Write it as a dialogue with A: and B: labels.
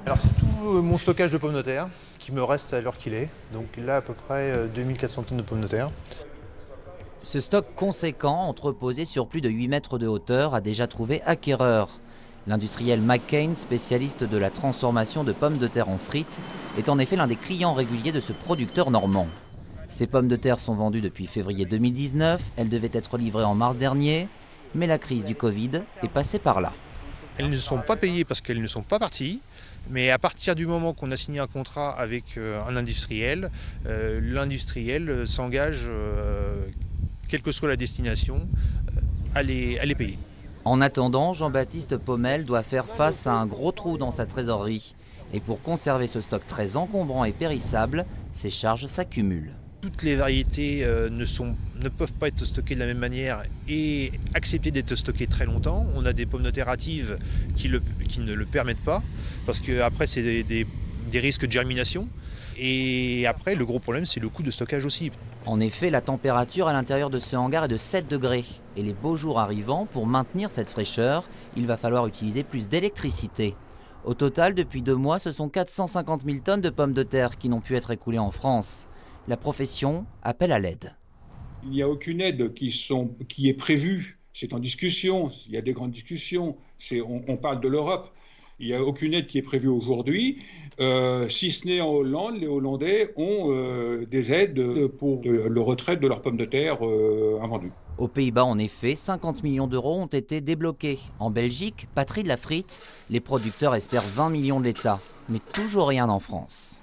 A: Alors c'est tout mon stockage de pommes de terre qui me reste à l'heure qu'il est. Donc là à peu près 2400 tonnes de pommes de terre.
B: Ce stock conséquent, entreposé sur plus de 8 mètres de hauteur, a déjà trouvé acquéreur. L'industriel McCain, spécialiste de la transformation de pommes de terre en frites, est en effet l'un des clients réguliers de ce producteur normand. Ces pommes de terre sont vendues depuis février 2019, elles devaient être livrées en mars dernier, mais la crise du Covid est passée par là.
A: Elles ne sont pas payées parce qu'elles ne sont pas parties. Mais à partir du moment qu'on a signé un contrat avec un industriel, l'industriel s'engage, quelle que soit la destination, à les payer.
B: En attendant, Jean-Baptiste Pommel doit faire face à un gros trou dans sa trésorerie. Et pour conserver ce stock très encombrant et périssable, ses charges s'accumulent.
A: Toutes les variétés ne peuvent pas être stockées de la même manière et accepter d'être stockées très longtemps. On a des pommes de terre hâtives qui ne le permettent pas, parce qu'après c'est des risques de germination. Et après, le gros problème, c'est le coût de stockage aussi.
B: En effet, la température à l'intérieur de ce hangar est de 7 degrés. Et les beaux jours arrivant, pour maintenir cette fraîcheur, il va falloir utiliser plus d'électricité. Au total, depuis 2 mois, ce sont 450 000 tonnes de pommes de terre qui n'ont pu être écoulées en France. La profession appelle à l'aide.
C: Il n'y a aucune aide qui est prévue. C'est en discussion. Il y a des grandes discussions. On parle de l'Europe. Il n'y a aucune aide qui est prévue aujourd'hui. Si ce n'est en Hollande, les Hollandais ont des aides pour le retrait de leurs pommes de terre invendues.
B: Aux Pays-Bas, en effet, 50 millions d'euros ont été débloqués. En Belgique, patrie de la frite, les producteurs espèrent 20 millions de l'État. Mais toujours rien en France.